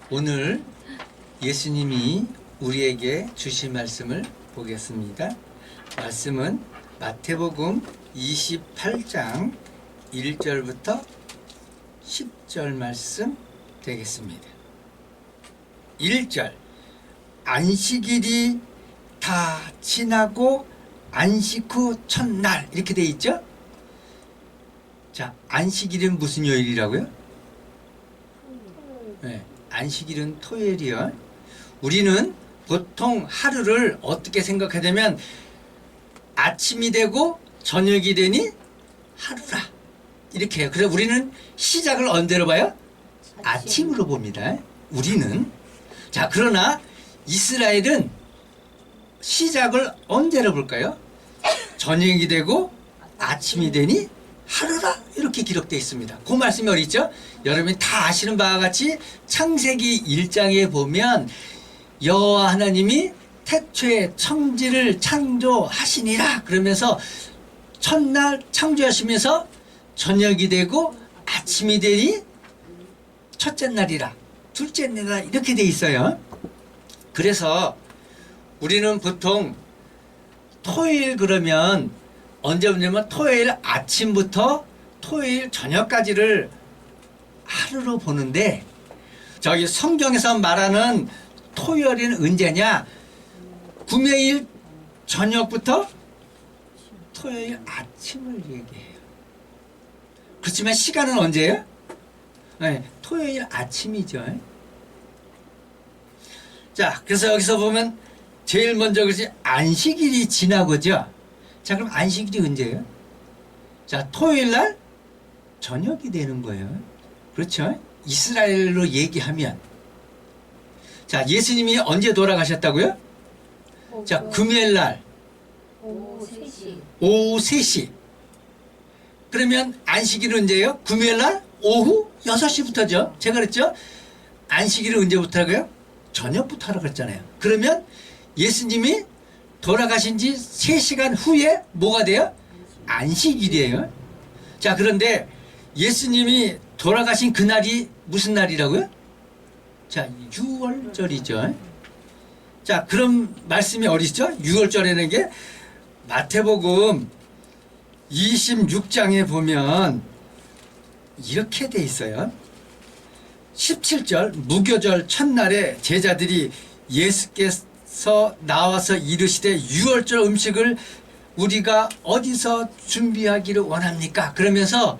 오늘 예수님이 우리에게 주신 말씀을 보겠습니다. 말씀은 마태복음 28장 1절부터 10절 말씀 되겠습니다. 1절, 안식일이 다 지나고 안식 후 첫날, 이렇게 돼 있죠? 자, 안식일은 무슨 요일이라고요? 네, 안식일은 토요일이요. 우리는 보통 하루를 어떻게 생각하냐면 아침이 되고 저녁이 되니 하루라, 이렇게 해요. 그래서 우리는 시작을 언제로 봐요? 아침으로 봅니다. 우리는. 자, 그러나 이스라엘은 시작을 언제로 볼까요? 저녁이 되고 아침이 되니 하루라, 이렇게 기록되어 있습니다. 그 말씀이 어디 있죠? 여러분이 다 아시는 바와 같이 창세기 1장에 보면 여호와 하나님이 태초에 천지를 창조하시니라 그러면서 첫날 창조하시면서 저녁이 되고 아침이 되니 첫째 날이라, 둘째 날이라, 이렇게 돼 있어요. 그래서 우리는 보통 토요일 그러면 언제 보냐면 토요일 아침부터 토요일 저녁까지를 하루로 보는데, 저기 성경에서 말하는 토요일은 언제냐? 금요일 저녁부터 토요일 아침을 얘기해요. 그렇지만 시간은 언제예요? 네, 토요일 아침이죠. 자, 그래서 여기서 보면 제일 먼저 그렇지, 안식일이 지나고죠. 자, 그럼 안식일이 언제예요? 자, 토요일 날 저녁이 되는 거예요. 그렇죠? 이스라엘로 얘기하면. 자, 예수님이 언제 돌아가셨다고요? 자, 금요일 날 오후 3시. 오후 3시. 그러면 안식일은 언제예요? 금요일 날 오후 6시부터죠. 제가 그랬죠? 안식일은 언제부터라고요? 저녁부터 하라고 그랬잖아요. 그러면 예수님이 돌아가신 지 3시간 후에 뭐가 돼요? 안식일이에요. 자, 그런데 예수님이 돌아가신 그날이 무슨 날이라고요? 자, 6월절이죠. 자, 그럼 말씀이 어디죠? 6월절이라는 게 마태복음 26장에 보면 이렇게 돼 있어요. 17절, 무교절 첫날에 제자들이 예수께서 나와서 이르시되 6월절 음식을 우리가 어디서 준비하기를 원합니까? 그러면서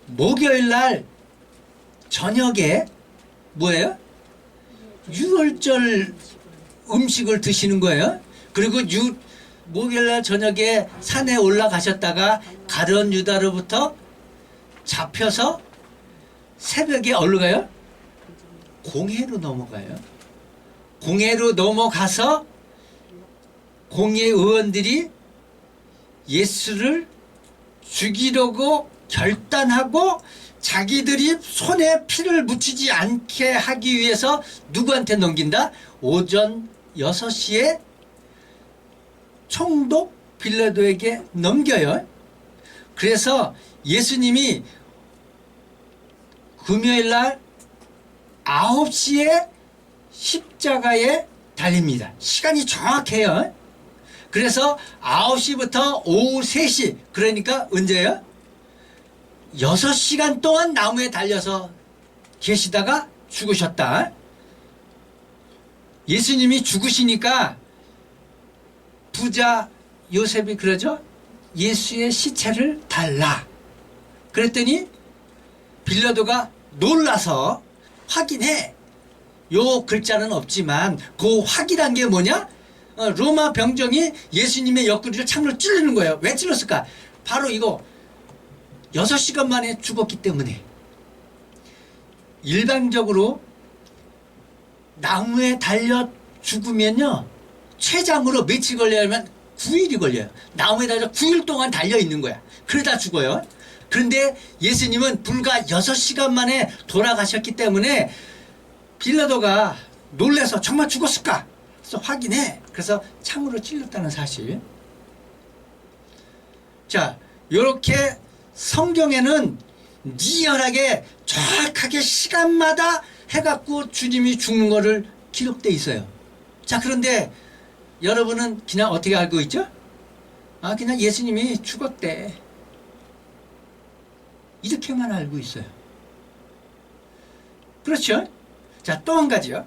목요일 날 저녁에 뭐예요? 6월절 음식을 드시는 거예요. 그리고 목요일 날 저녁에 산에 올라가셨다가 가룟 유다로부터 잡혀서 새벽에 어디로 가요? 공회로 넘어가요. 공회로 넘어가서 공회 의원들이 예수를 죽이려고 결단하고 자기들이 손에 피를 묻히지 않게 하기 위해서 누구한테 넘긴다? 오전 6시에 총독 빌라도에게 넘겨요. 그래서 예수님이 금요일 날 9시에 십자가에 달립니다. 시간이 정확해요. 그래서 9시부터 오후 3시, 그러니까 언제예요? 6시간 동안 나무에 달려서 계시다가 죽으셨다. 예수님이 죽으시니까 부자 요셉이 그러죠? 예수의 시체를 달라. 그랬더니 빌라도가 놀라서 확인해. 요 글자는 없지만 그 확인한 게 뭐냐? 로마 병정이 예수님의 옆구리를 창으로 찌르는 거예요. 왜 찔렀을까? 바로 이거 6시간 만에 죽었기 때문에. 일반적으로 나무에 달려 죽으면요, 췌장으로 며칠 걸려야면 9일이 걸려요. 나무에 달려 9일 동안 달려 있는 거야. 그러다 죽어요. 그런데 예수님은 불과 6시간 만에 돌아가셨기 때문에 빌라도가 놀라서 정말 죽었을까? 그래서 확인해. 그래서 창으로 찔렀다는 사실. 자, 요렇게 성경에는 리얼하게 정확하게 시간마다 해갖고 주님이 죽는 거를 기록돼 있어요. 자, 그런데 여러분은 그냥 어떻게 알고 있죠? 아, 그냥 예수님이 죽었대. 이렇게만 알고 있어요. 그렇죠? 자, 또 한 가지요.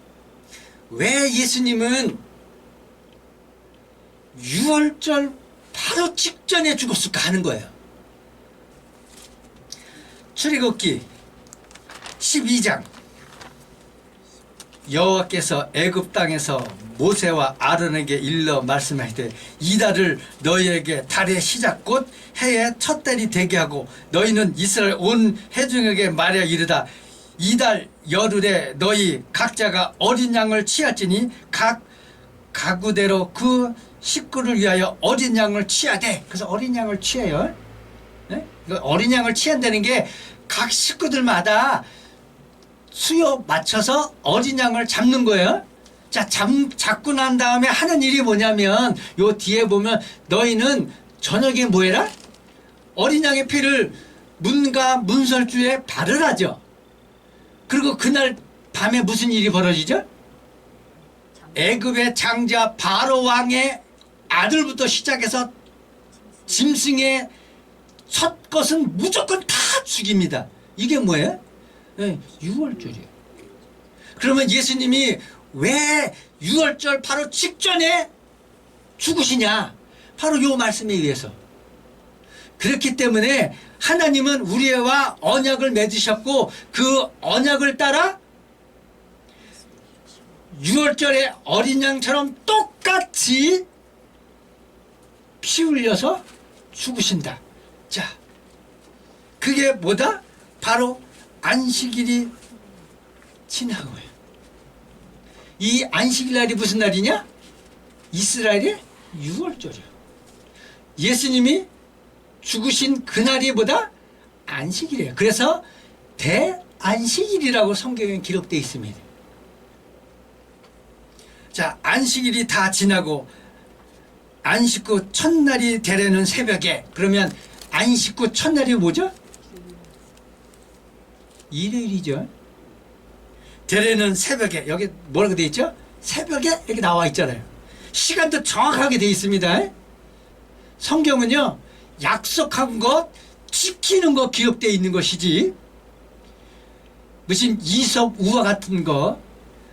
왜 예수님은 유월절 바로 직전에 죽었을까 하는 거예요. 출애굽기 12장 여호와께서 애굽 땅에서 모세와 아론에게 일러 말씀하시되 이달을 너희에게 달의 시작 곧 해의 첫 달이 되게 하고 너희는 이스라엘 온 회중에게 말하여 이르다 이달 열흘에 너희 각자가 어린 양을 취할지니 각 가구대로 그 식구를 위하여 어린 양을 취하되. 그래서 어린 양을 취해요. 네? 어린 양을 취한다는 게 각 식구들마다 수요 맞춰서 어린 양을 잡는 거예요. 자, 잡고 난 다음에 하는 일이 뭐냐면 요 뒤에 보면 너희는 저녁에 뭐 해라? 어린 양의 피를 문과 문설주에 바르라죠. 그리고 그날 밤에 무슨 일이 벌어지죠? 애굽의 장자 바로 왕의 아들부터 시작해서 짐승의 첫 것은 무조건 다 죽입니다. 이게 뭐예요? 네, 유월절이에요. 그러면 예수님이 왜 유월절 바로 직전에 죽으시냐? 바로 요 말씀에 의해서. 그렇기 때문에 하나님은 우리와 언약을 맺으셨고 그 언약을 따라 유월절에 어린 양처럼 똑같이 피 흘려서 죽으신다. 자, 그게 뭐다? 바로 안식일이 지나고요. 이 안식일 날이 무슨 날이냐? 이스라엘의 유월절이요. 예수님이 죽으신 그날이 뭐다? 안식일이에요. 그래서 대안식일이라고 성경에 기록되어 있습니다. 자, 안식일이 다 지나고 안식 후 첫날이 되려는 새벽에, 그러면 안식 후 첫날이 뭐죠? 일요일이죠. 되려는 새벽에, 여기 뭐라고 되어 있죠? 새벽에 이렇게 나와 있잖아요. 시간도 정확하게 되어 있습니다. 성경은요, 약속한 것 지키는 거 기록되어 있는 것이지 무슨 이솝 우화 같은 거,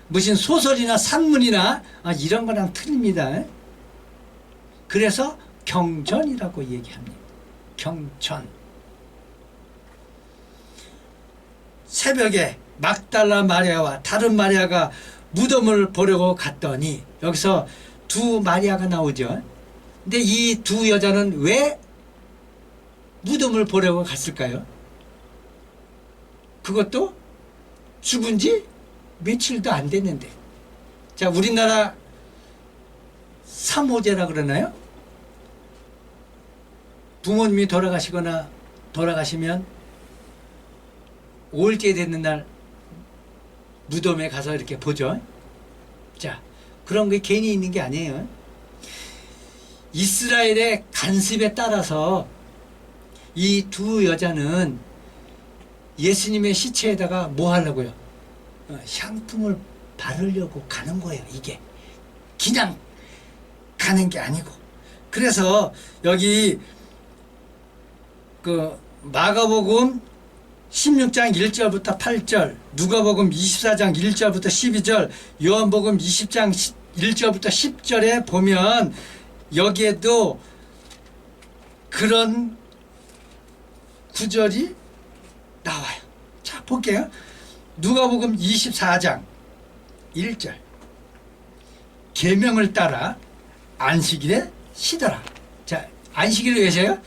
무슨 소설이나 산문이나 이런 거랑 틀립니다. 그래서 경전이라고 얘기합니다. 경전. 새벽에 막달라 마리아와 다른 마리아가 무덤을 보려고 갔더니, 여기서 두 마리아가 나오죠. 근데 이 두 여자는 왜 무덤을 보려고 갔을까요? 그것도 죽은 지 며칠도 안 됐는데. 자, 우리나라 삼오제라 그러나요? 부모님이 돌아가시거나 돌아가시면 5일째 되는 날 무덤에 가서 이렇게 보죠. 자, 그런 게 괜히 있는 게 아니에요. 이스라엘의 간습에 따라서 이 두 여자는 예수님의 시체에다가 뭐 하려고요? 향품을 바르려고 가는 거예요. 이게 그냥 가는 게 아니고. 그래서 여기 그 마가복음 16장 1절부터 8절, 누가복음 24장 1절부터 12절, 요한복음 20장 1절부터 10절에 보면 여기에도 그런 구절이 나와요. 자, 볼게요. 누가복음 24장 1절. 계명을 따라 안식일에 쉬더라. 자, 안식일을 왜세요?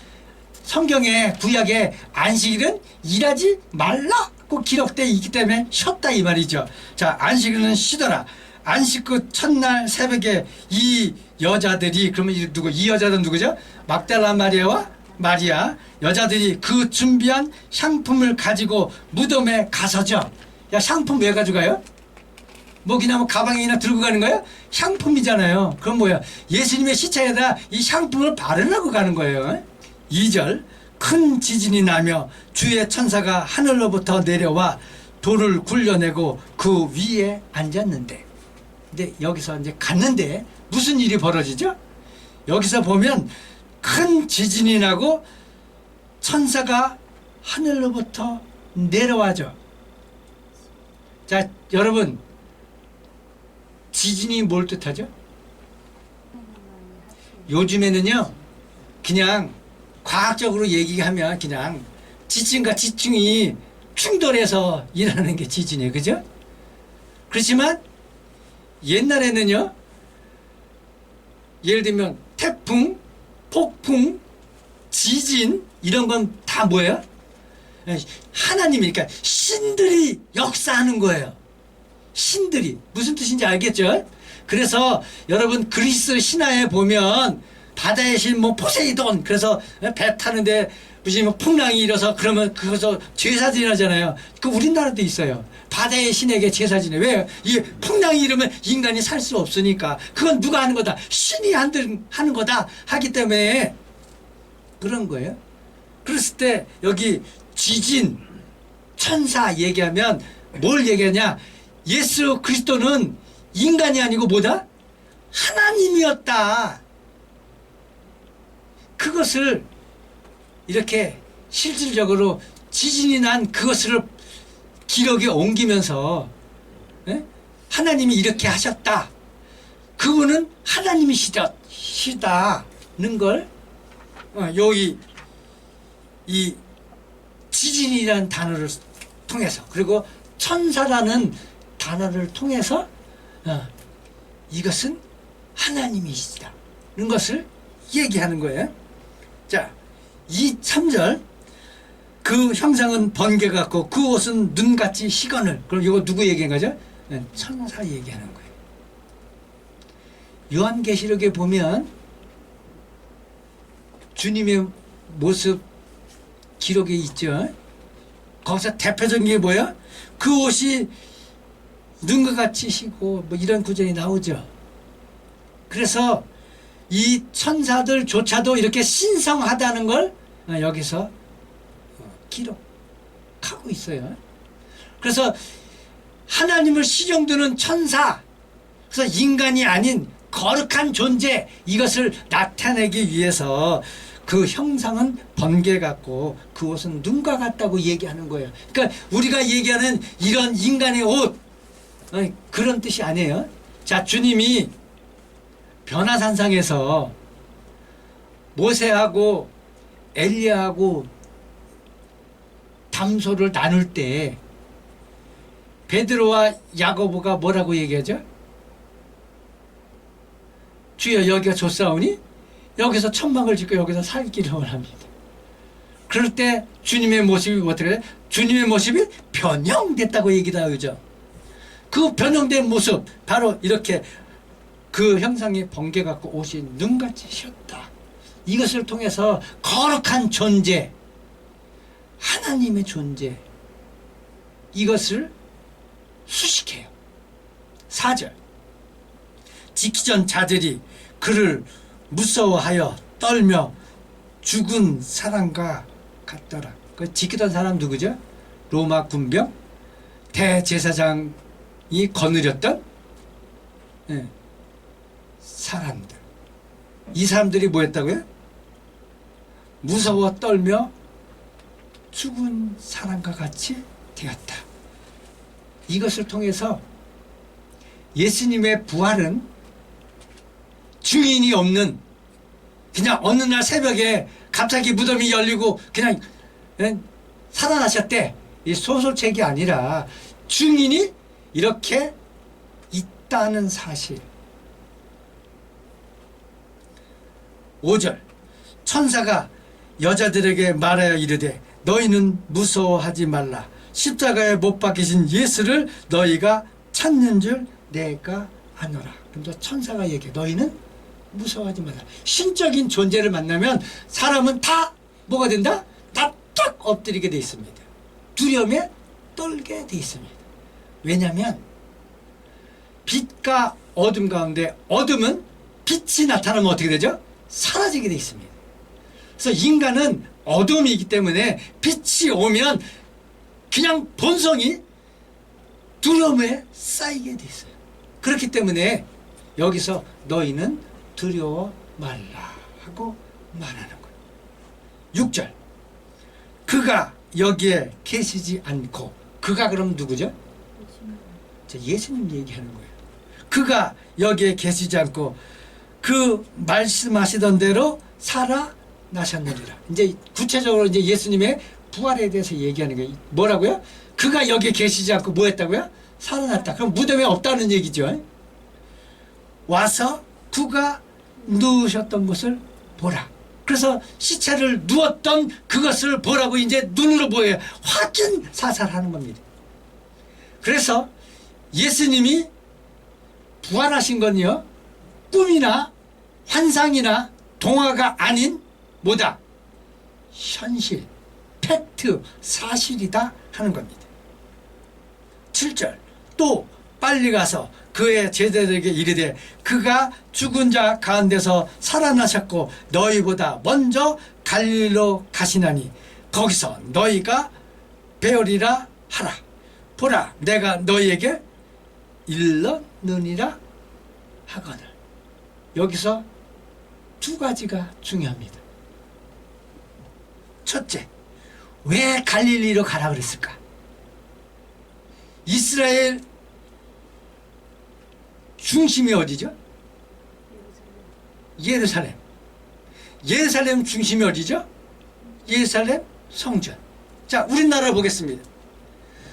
성경에, 구약에 안식일은 일하지 말라고 기록되어 있기 때문에 쉬었다 이 말이죠. 자, 안식일은 쉬더라. 안식 후 첫날 새벽에 이 여자들이, 그러면 이 여자들은 누구죠? 막달라 마리아와 마리아, 여자들이 그 준비한 향품을 가지고 무덤에 가서죠. 야, 향품 왜 가져가요? 뭐 그냥 뭐 가방이나 들고 가는 거예요? 향품이잖아요. 그럼 뭐야? 예수님의 시체에다 이 향품을 바르려고 가는 거예요. 2절. 큰 지진이 나며 주의 천사가 하늘로부터 내려와 돌을 굴려내고 그 위에 앉았는데, 근데 여기서 이제 갔는데 무슨 일이 벌어지죠? 여기서 보면 큰 지진이 나고 천사가 하늘로부터 내려와죠. 자, 여러분, 지진이 뭘 뜻하죠? 요즘에는요, 그냥 과학적으로 얘기하면 그냥 지층과 지층이 충돌해서 일어나는 게 지진이에요. 그죠? 그렇지만 옛날에는요, 예를 들면 태풍, 폭풍, 지진 이런 건 다 뭐예요? 하나님이, 그러니까 신들이 역사하는 거예요. 신들이. 무슨 뜻인지 알겠죠? 그래서 여러분 그리스 신화에 보면 바다의 신 뭐 포세이돈, 그래서 배 타는데 무슨 뭐 풍랑이 일어서 그러면 그것서 제사 지내잖아요. 그 우리나라도 있어요. 바다의 신에게 제사 지내. 왜? 이 풍랑이 일으면 인간이 살 수 없으니까. 그건 누가 하는 거다? 신이 하는 거다 하기 때문에 그런 거예요. 그랬을 때 여기 지진, 천사 얘기하면 뭘 얘기하냐? 예수 그리스도는 인간이 아니고 뭐다? 하나님이었다. 그것을 이렇게 실질적으로 지진이 난 그것을 기록에 옮기면서, 에? 하나님이 이렇게 하셨다. 그분은 하나님이시다는 걸 여기 이 지진이라는 단어를 통해서, 그리고 천사라는 단어를 통해서 이것은 하나님이시다는 것을 얘기하는 거예요. 자, 3절, 그 형상은 번개 같고 그 옷은 눈같이 희건을. 그럼 이거 누구 얘기한 거죠? 천사 얘기하는 거예요. 요한계시록에 보면 주님의 모습 기록에 있죠. 거기서 대표적인 게 뭐야? 그 옷이 눈과 같이 희고 뭐 이런 구절이 나오죠. 그래서 이 천사들조차도 이렇게 신성하다는 걸 여기서 기록하고 있어요. 그래서 하나님을 시종드는 천사, 그래서 인간이 아닌 거룩한 존재, 이것을 나타내기 위해서 그 형상은 번개 같고 그 옷은 눈과 같다고 얘기하는 거예요. 그러니까 우리가 얘기하는 이런 인간의 옷, 그런 뜻이 아니에요. 자, 주님이 변화산상에서 모세하고 엘리야하고 담소를 나눌 때 베드로와 야고보가 뭐라고 얘기하죠? 주여, 여기가 좋사오니 여기서 천막을 짓고 여기서 살기를 원합니다. 그럴 때 주님의 모습이 어떻게 돼요? 주님의 모습이 변형됐다고 얘기도 하죠. 그 변형된 모습, 바로 이렇게 그 형상이 번개 같고 옷이 눈같이 휘었다. 이것을 통해서 거룩한 존재, 하나님의 존재, 이것을 수식해요. 4절, 지키 전 자들이 그를 무서워하여 떨며 죽은 사람과 같더라. 그 지키던 사람 누구죠? 로마 군병 대제사장이 거느렸던 사람들. 이 사람들이 뭐 했다고요? 무서워 떨며 죽은 사람과 같이 되었다. 이것을 통해서 예수님의 부활은 증인이 없는, 그냥 어느 날 새벽에 갑자기 무덤이 열리고 그냥 살아나셨대, 이 소설책이 아니라 증인이 이렇게 있다는 사실. 5절, 천사가 여자들에게 말하여 이르되 너희는 무서워하지 말라. 십자가에 못 박히신 예수를 너희가 찾는 줄 내가 아노라. 그래서 천사가 얘기해, 너희는 무서워하지 말라. 신적인 존재를 만나면 사람은 다 뭐가 된다? 다 딱 엎드리게 돼 있습니다. 두려움에 떨게 돼 있습니다. 왜냐하면 빛과 어둠 가운데, 어둠은 빛이 나타나면 어떻게 되죠? 사라지게 돼 있습니다. 그래서 인간은 어둠이기 때문에 빛이 오면 그냥 본성이 두려움에 쌓이게 돼 있어요. 그렇기 때문에 여기서 너희는 두려워 말라 하고 말하는 거예요. 6절 그가 여기에 계시지 않고, 그가 그럼 누구죠? 예수님 얘기하는 거예요. 그가 여기에 계시지 않고 그 말씀하시던 대로 살아나셨느니라. 이제 구체적으로 이제 예수님의 부활에 대해서 얘기하는 거예요. 뭐라고요? 그가 여기에 계시지 않고 뭐 했다고요? 살아났다. 그럼 무덤에 없다는 얘기죠. 와서 그가 누우셨던 곳을 보라. 그래서 시체를 누웠던 그것을 보라고 이제 눈으로 보여요. 확인 사살하는 겁니다. 그래서 예수님이 부활하신 건요, 꿈이나 환상이나 동화가 아닌 뭐다? 현실, 팩트, 사실이다 하는 겁니다. 7절 또 빨리 가서 그의 제자들에게 이르되 그가 죽은 자 가운데서 살아나셨고 너희보다 먼저 갈릴리로 가시나니 거기서 너희가 배우리라 하라. 보라 내가 너희에게 일렀느니라 하거늘. 여기서 두 가지가 중요합니다. 첫째, 왜 갈릴리로 가라 그랬을까? 이스라엘 중심이 어디죠? 예루살렘. 예루살렘 중심이 어디죠? 예루살렘 성전. 자, 우리나라 보겠습니다.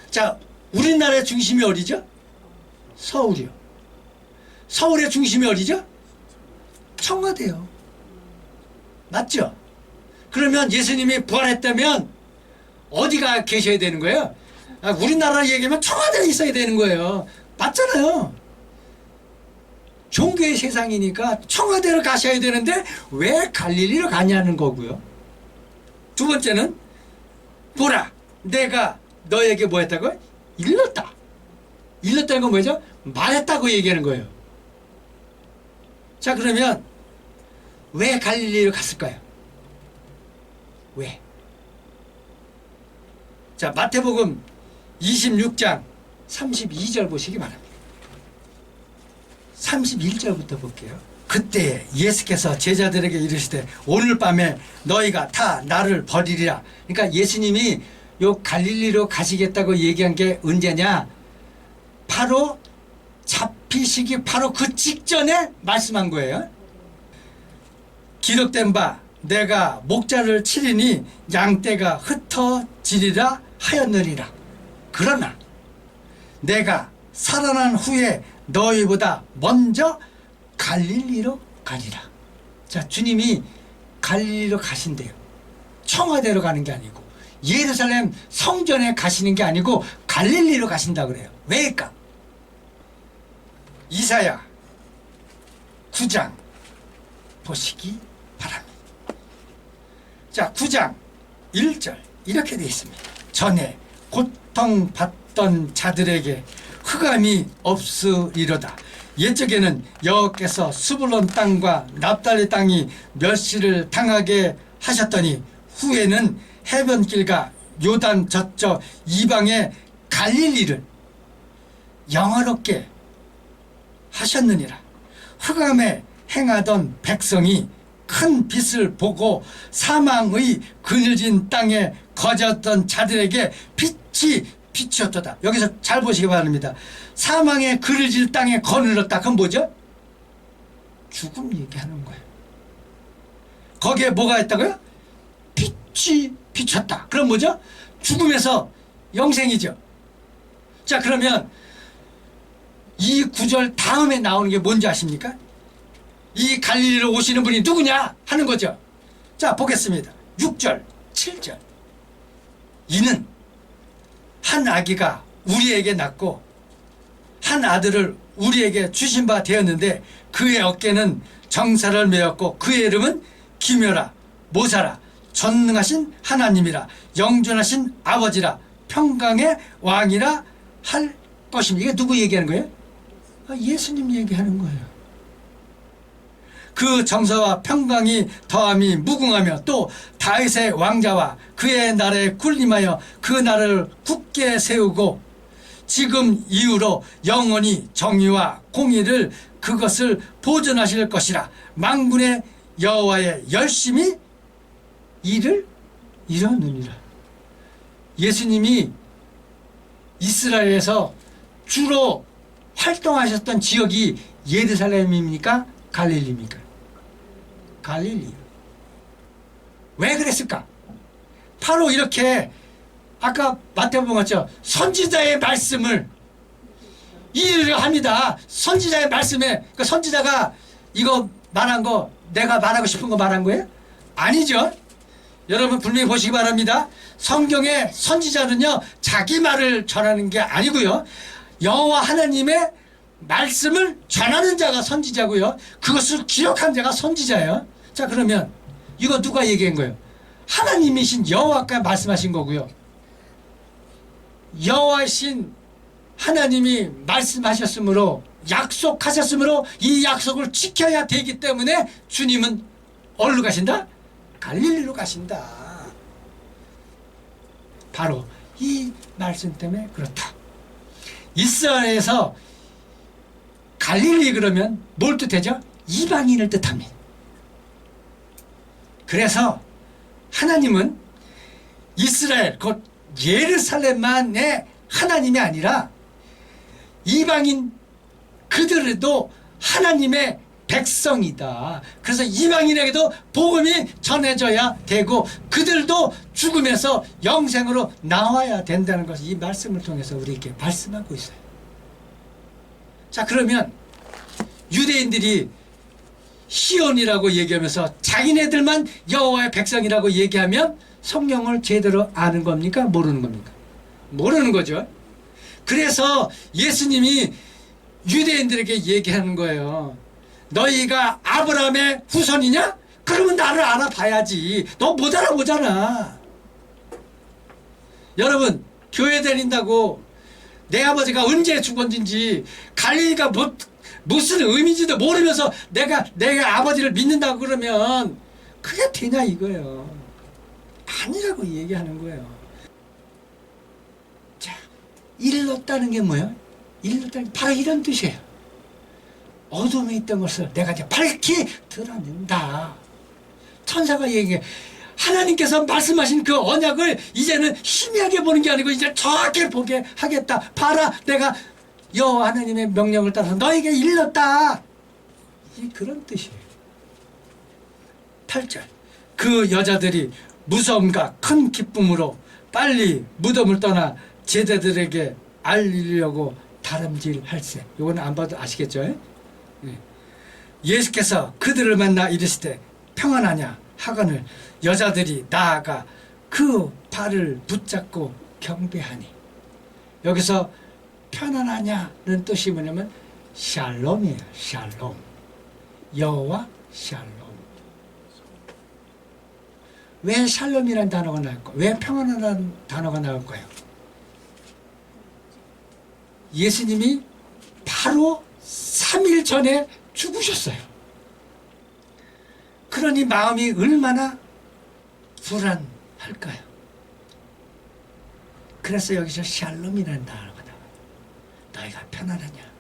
자, 우리나라의 중심이 어디죠? 서울이요. 서울의 중심이 어디죠? 청와대요. 맞죠? 그러면 예수님이 부활했다면 어디가 계셔야 되는 거예요? 우리나라 얘기하면 청와대에 있어야 되는 거예요. 맞잖아요. 종교의 세상이니까 청와대로 가셔야 되는데 왜 갈릴리로 가냐는 거고요. 두 번째는 보라 내가 너에게 뭐 했다고요? 일렀다. 일렀다는 건 뭐죠? 말했다고 얘기하는 거예요. 자, 그러면 왜 갈릴리로 갔을까요? 왜? 자, 마태복음 26장 32절 보시기 바랍니다. 31절부터 볼게요. 그때 예수께서 제자들에게 이르시되 오늘 밤에 너희가 다 나를 버리리라. 그러니까 예수님이 요 갈릴리로 가시겠다고 얘기한 게 언제냐? 바로 잡히시기 바로 그 직전에 말씀한 거예요. 기록된 바 내가 목자를 치리니 양떼가 흩어지리라 하였느니라. 그러나 내가 살아난 후에 너희보다 먼저 갈릴리로 가리라. 자, 주님이 갈릴리로 가신대요. 청와대로 가는 게 아니고 예루살렘 성전에 가시는 게 아니고 갈릴리로 가신다 그래요. 왜일까? 이사야 9장 보시기 바랍니다. 자, 9장 1절 이렇게 되어 있습니다. 전에 고통받던 자들에게 흑암이 없으리로다. 옛적에는 여호와께서 스불론 땅과 납달리 땅이 멸시를 당하게 하셨더니 후에는 해변길과 요단 저쪽 이방의 갈릴리를 영화롭게 하셨느니라. 흑암에 행하던 백성이 큰 빛을 보고 사망의 그늘진 땅에 거졌던 자들에게 빛이 비추었도다. 여기서 잘 보시기 바랍니다. 사망의 그늘진 땅에 거늘렀다. 그건 뭐죠? 죽음 얘기하는 거예요. 거기에 뭐가 있다고요? 빛이 비쳤다. 그럼 뭐죠? 죽음에서 영생이죠. 자, 그러면 이 구절 다음에 나오는 게 뭔지 아십니까? 이 갈릴리로 오시는 분이 누구냐 하는 거죠. 자, 보겠습니다. 6절 7절 이는 한 아기가 우리에게 낳고 한 아들을 우리에게 주신 바 되었는데 그의 어깨는 정사를 메었고 그의 이름은 기묘라 모사라 전능하신 하나님이라 영존하신 아버지라 평강의 왕이라 할 것입니다. 이게 누구 얘기하는 거예요? 예수님 얘기하는 거예요. 그 정사와 평강이 더함이 무궁하며 또 다윗의 왕자와 그의 나라에 군림하여 그 나라를 굳게 세우고 지금 이후로 영원히 정의와 공의를 그것을 보존하실 것이라. 만군의 여호와의 열심히 일을 이루느니라. 예수님이 이스라엘에서 주로 활동하셨던 지역이 예루살렘입니까? 갈릴리입니까? 갈릴리. 왜 그랬을까? 바로 이렇게 아까 마태복음 같죠? 선지자의 말씀을 이해를 합니다. 선지자의 말씀에 그 선지자가 이거 말한 거 내가 말하고 싶은 거 말한 거예요? 아니죠. 여러분 분명히 보시기 바랍니다. 성경의 선지자는요 자기 말을 전하는 게 아니고요, 여호와 하나님의 말씀을 전하는 자가 선지자고요, 그것을 기록한 자가 선지자예요. 자, 그러면 이거 누가 얘기한 거예요? 하나님이신 여호와가 말씀하신 거고요, 여호와신 하나님이 말씀하셨으므로 약속하셨으므로 이 약속을 지켜야 되기 때문에 주님은 어디로 가신다? 갈릴리로 가신다. 바로 이 말씀 때문에 그렇다. 이스라엘에서 갈릴리 그러면 뭘 뜻하죠? 이방인을 뜻합니다. 그래서 하나님은 이스라엘 곧 예루살렘만의 하나님이 아니라 이방인 그들도 하나님의 백성이다. 그래서 이방인에게도 복음이 전해져야 되고 그들도 죽음에서 영생으로 나와야 된다는 것을 이 말씀을 통해서 우리에게 말씀하고 있어요. 자, 그러면 유대인들이 시온이라고 얘기하면서 자기네들만 여호와의 백성이라고 얘기하면 성경을 제대로 아는 겁니까? 모르는 겁니까? 모르는 거죠. 그래서 예수님이 유대인들에게 얘기하는 거예요. 너희가 아브라함의 후손이냐? 그러면 나를 알아봐야지. 너 못 알아보잖아. 여러분, 교회 다닌다고 내 아버지가 언제 죽었는지 갈릴리가 무슨 의미인지도 모르면서 내가 아버지를 믿는다고 그러면 그게 되냐 이거예요. 아니라고 얘기하는 거예요. 자, 일렀다는 게 뭐예요? 일렀다는 게 바로 이런 뜻이에요. 어둠에 있던 것을 내가 이제 밝히 드러낸다. 천사가 얘기해. 하나님께서 말씀하신 그 언약을 이제는 희미하게 보는 게 아니고 이제 정확히 보게 하겠다. 봐라, 내가 여호와 하나님의 명령을 따라서 너에게 일렀다. 이 그런 뜻이에요. 8절. 그 여자들이 무서움과 큰 기쁨으로 빨리 무덤을 떠나 제자들에게 알리려고 다름질할세. 이거는 안 봐도 아시겠죠? 예수께서 그들을 만나 이르시되 평안하냐 하거늘 여자들이 나아가 그 발을 붙잡고 경배하니. 여기서 편안하냐는 뜻이 뭐냐면 샬롬이에요. 샬롬. 여호와 샬롬. 왜 샬롬이라는 단어가 나올까요? 왜 평안하다는 단어가 나올까요? 예수님이 바로 3일 전에 죽으셨어요. 그러니 마음이 얼마나 불안할까요? 그래서 여기서 샬롬이라는 단어가 나와요. 너희가 편안하냐?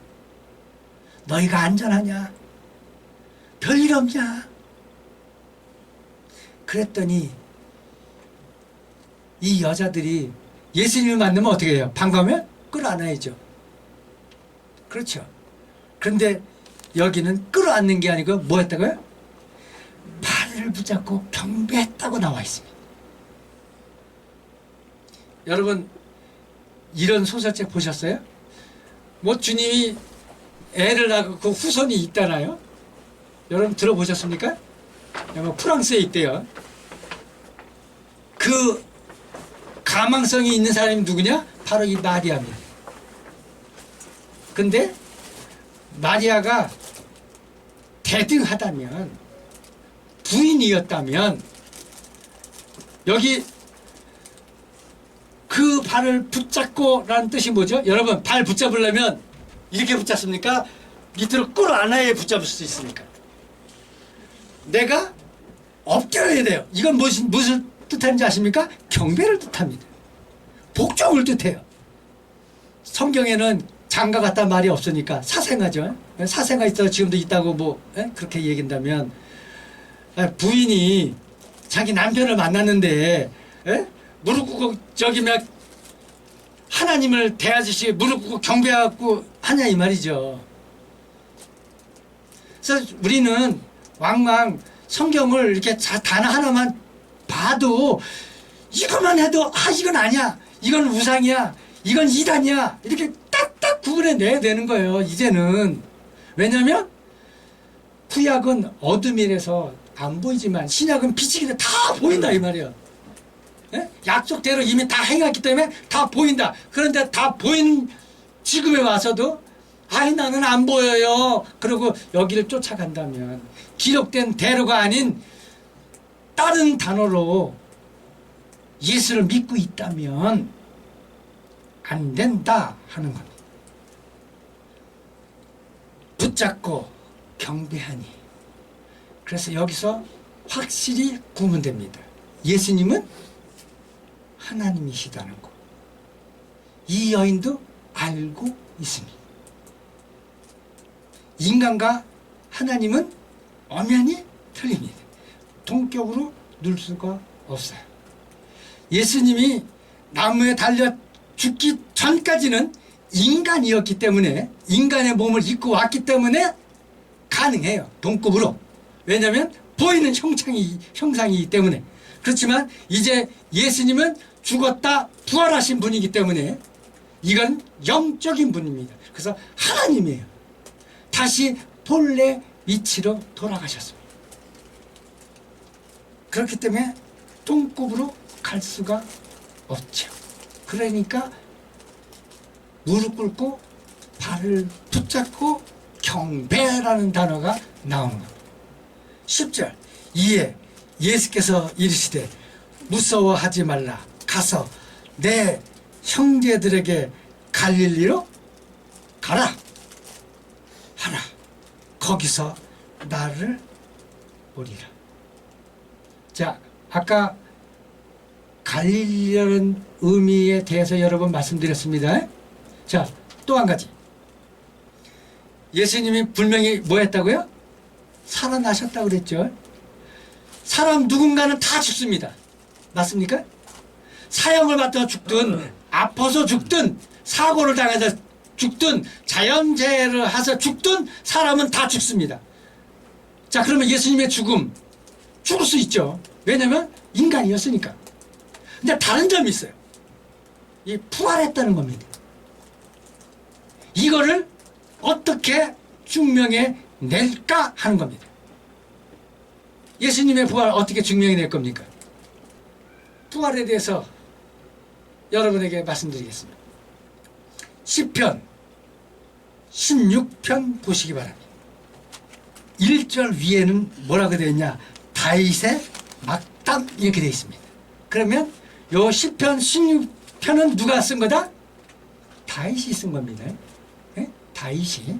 너희가 안전하냐? 별일 없냐? 그랬더니 이 여자들이 예수님을 만나면 어떻게 해요? 반가우면 끌어안아야죠. 그렇죠. 그런데 여기는 끌어안는 게 아니고 뭐 했다고요? 발을 붙잡고 경배했다고 나와 있습니다. 여러분, 이런 소설책 보셨어요? 뭐 주님이 애를 낳고 그 후손이 있다나요? 여러분 들어보셨습니까? 프랑스에 있대요. 그 가망성이 있는 사람이 누구냐? 바로 이 마리아입니다. 근데 마리아가 대등하다면, 부인이었다면 여기 그 발을 붙잡고 라는 뜻이 뭐죠? 여러분, 발 붙잡으려면 이렇게 붙잡습니까? 밑으로 끌어안아야 붙잡을 수 있으니까. 내가 엎드려야 돼요. 이건 무슨 뜻하는지 아십니까? 경배를 뜻합니다. 복종을 뜻해요. 성경에는 장가 갔단 말이 없으니까 사생아죠. 사생아 있어 지금도 있다고 뭐 그렇게 얘기한다면 부인이 자기 남편을 만났는데 무릎 꿇고 저기 막 하나님을 대하듯이 무릎 꿇고 경배하고 하냐 이 말이죠. 그래서 우리는 왕왕 성경을 이렇게 단어 하나만 봐도 이것만 해도 이건 아니야, 이건 우상이야, 이건 이단이야 이렇게 딱딱 구분해내야 되는 거예요. 이제는 왜냐하면 구약은 어둠이라서 안 보이지만 신약은 빛이기 때문에 다 보인다 이 말이야. 약속대로 이미 다 행했기 때문에 다 보인다. 그런데 다 보인 지금에 와서도 나는 안 보여요. 그리고 여기를 쫓아간다면 기록된 대로가 아닌 다른 단어로 예수를 믿고 있다면 안 된다 하는 겁니다. 붙잡고 경배하니. 그래서 여기서 확실히 구분됩니다. 예수님은 하나님이시다는 거. 이 여인도 알고 있습니다. 인간과 하나님은 엄연히 틀립니다. 동격으로 눌 수가 없어요. 예수님이 나무에 달려 죽기 전까지는 인간이었기 때문에 인간의 몸을 입고 왔기 때문에 가능해요. 동급으로. 왜냐하면 보이는 형상이기 때문에. 그렇지만 이제 예수님은 죽었다 부활하신 분이기 때문에 이건 영적인 분입니다. 그래서 하나님이에요. 다시 본래 위치로 돌아가셨습니다. 그렇기 때문에 동급으로 갈 수가 없죠. 그러니까 무릎 꿇고 발을 붙잡고 경배라는 단어가 나오는 겁니다. 10절 이에 예수께서 이르시되 무서워하지 말라. 가서 내 형제들에게 갈릴리로 가라 하라. 거기서 나를 보리라. 자, 아까 갈릴리라는 의미에 대해서 여러 번 말씀드렸습니다. 자, 또 한 가지. 예수님이 분명히 뭐 했다고요? 살아나셨다고 그랬죠. 사람 누군가는 다 죽습니다. 맞습니까? 사형을 받아 죽든 아파서 죽든 사고를 당해서 죽든 자연재해를 해서 죽든 사람은 다 죽습니다. 자, 그러면 예수님의 죽을 수 있죠. 왜냐하면 인간이었으니까. 근데 다른 점이 있어요. 이 부활했다는 겁니다. 이거를 어떻게 증명해 낼까 하는 겁니다. 예수님의 부활 어떻게 증명해 낼 겁니까? 부활에 대해서 여러분에게 말씀드리겠습니다. 시편 16편 보시기 바랍니다. 1절 위에는 뭐라고 되어 있냐? 다윗의 막담 이렇게 되어 있습니다. 그러면 요 시편 16편은 누가 쓴 거다? 다윗이 쓴 겁니다. 네? 다윗이.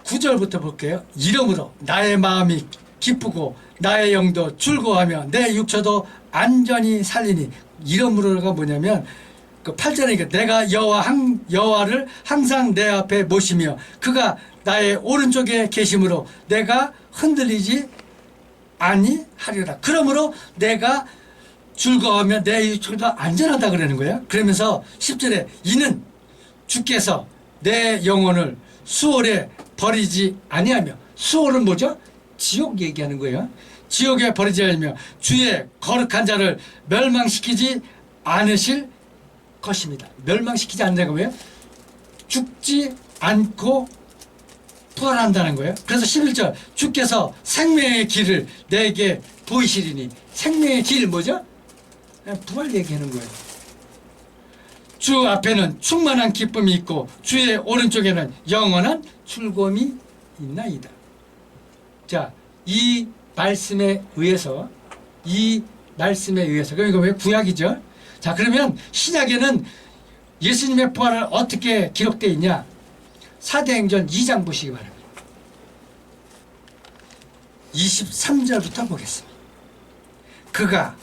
9절부터 볼게요. 이러므로 나의 마음이 기쁘고 나의 영도 즐거워하며 내 육체도 안전히 살리니. 이러므로가 뭐냐면 그 8절이니까 내가 여호와를 항상 내 앞에 모시며 그가 나의 오른쪽에 계심으로 내가 흔들리지 아니하리라. 그러므로 내가 즐거워하며 내 육체도 안전하다 그러는 거예요. 그러면서 10절에 이는 주께서 내 영혼을 수월에 버리지 아니하며. 수월은 뭐죠? 지옥 얘기하는 거예요. 지옥에 버리지 않으며 주의 거룩한 자를 멸망시키지 않으실 것입니다. 멸망시키지 않는다는 거예요. 죽지 않고 부활한다는 거예요. 그래서 11절 주께서 생명의 길을 내게 보이시리니. 생명의 길 뭐죠? 부활 얘기하는 거예요. 주 앞에는 충만한 기쁨이 있고 주의 오른쪽에는 영원한 즐거움이 있나이다. 자, 이 말씀에 의해서 그럼 이거 왜 구약이죠? 자, 그러면 신약에는 예수님의 부활을 어떻게 기록되어 있냐? 사도행전 2장 보시기 바랍니다. 23절부터 보겠습니다. 그가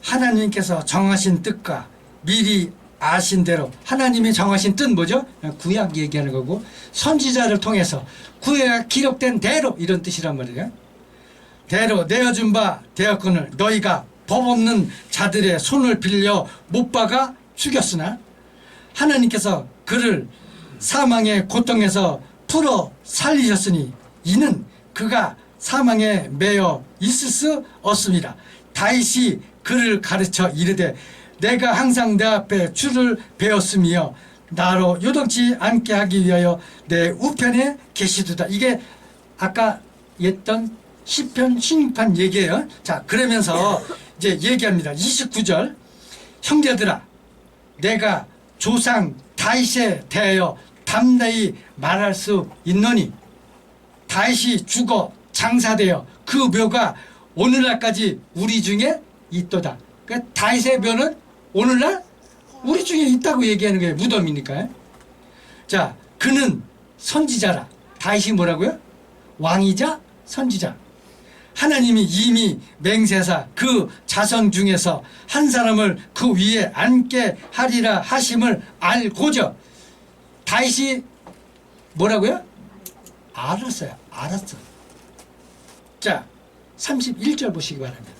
하나님께서 정하신 뜻과 미리 아신 대로 하나님이 정하신 뜻 뭐죠? 구약 얘기하는 거고 선지자를 통해서 구약에 기록된 대로 이런 뜻이란 말이에요. 대로 내어준 바 되었거늘 너희가 법 없는 자들의 손을 빌려 못 박아 죽였으나 하나님께서 그를 사망의 고통에서 풀어 살리셨으니 이는 그가 사망에 매여 있을 수 없습니다. 다윗이 그를 가르쳐 이르되 내가 항상 내 앞에 주를 배웠으며 나로 요동치 않게 하기 위하여 내 우편에 계시도다. 이게 아까 했던 시편 16편 얘기예요. 자, 그러면서 이제 얘기합니다. 29절 형제들아 내가 조상 다윗에 대하여 담대히 말할 수 있노니 다윗이 죽어 장사되어 그 묘가 오늘날까지 우리 중에 있도다. 그러니까 다윗의 묘는 오늘날 우리 중에 있다고 얘기하는 게 무덤이니까요. 자, 그는 선지자라. 다윗이 뭐라고요? 왕이자 선지자. 하나님이 이미 맹세사 그 자손 중에서 한 사람을 그 위에 앉게 하리라 하심을 알고죠. 다윗이 뭐라고요? 알았어요. 알았어. 자, 31절 보시기 바랍니다.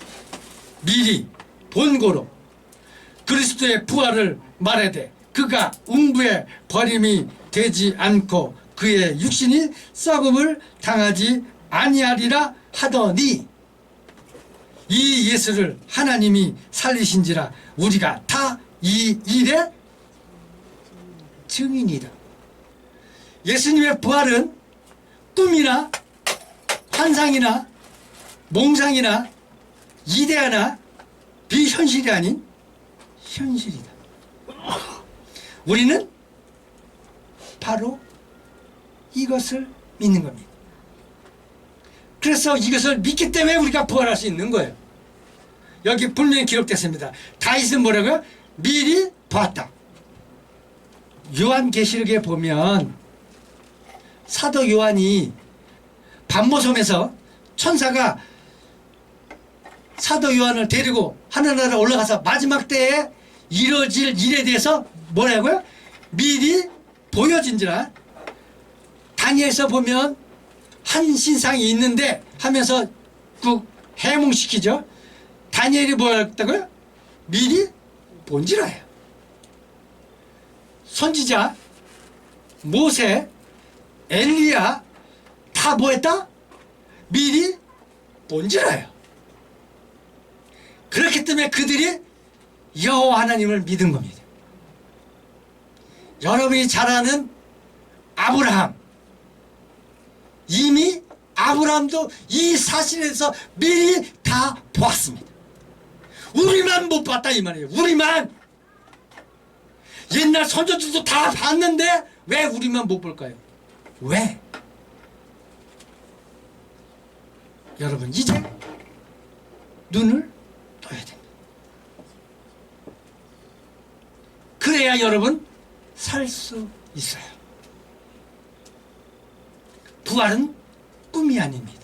미리 본고로 그리스도의 부활을 말하되 그가 음부에 버림이 되지 않고 그의 육신이 썩음을 당하지 아니하리라 하더니 이 예수를 하나님이 살리신지라 우리가 다 이 일의 증인이다. 예수님의 부활은 꿈이나 환상이나 몽상이나 이데아나 비현실이 아닌 현실이다. 우리는 바로 이것을 믿는 겁니다. 그래서 이것을 믿기 때문에 우리가 부활할 수 있는 거예요. 여기 분명히 기록됐습니다. 다윗은 뭐라고요? 미리 봤다. 요한계시록에 보면 사도 요한이 반모섬에서 천사가 사도 요한을 데리고 하늘나라에 올라가서 마지막 때에 이루어질 일에 대해서 뭐라고요? 미리 보여진지라. 다니엘서 보면 한 신상이 있는데 하면서 그 해몽시키죠. 다니엘이 뭐였다고요? 미리 본지라예요. 선지자 모세 엘리야 다 뭐했다? 미리 본지라예요. 그렇기 때문에 그들이 여호와 하나님을 믿은 겁니다. 여러분이 잘 아는 아브라함, 이미 아브라함도 이 사실에 대해서 미리 다 보았습니다. 우리만 못 봤다 이 말이에요. 우리만. 옛날 선조들도 다 봤는데 왜 우리만 못 볼까요? 왜? 여러분 이제 눈을 떠야 됩니다. 그래야 여러분 살 수 있어요. 부활은 꿈이 아닙니다.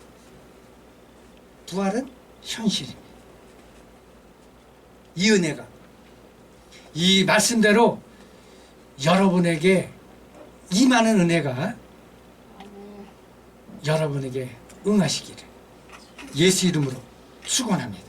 부활은 현실입니다. 이 은혜가 이 말씀대로 여러분에게 이 많은 은혜가 여러분에게 응하시기를 예수 이름으로 축원합니다.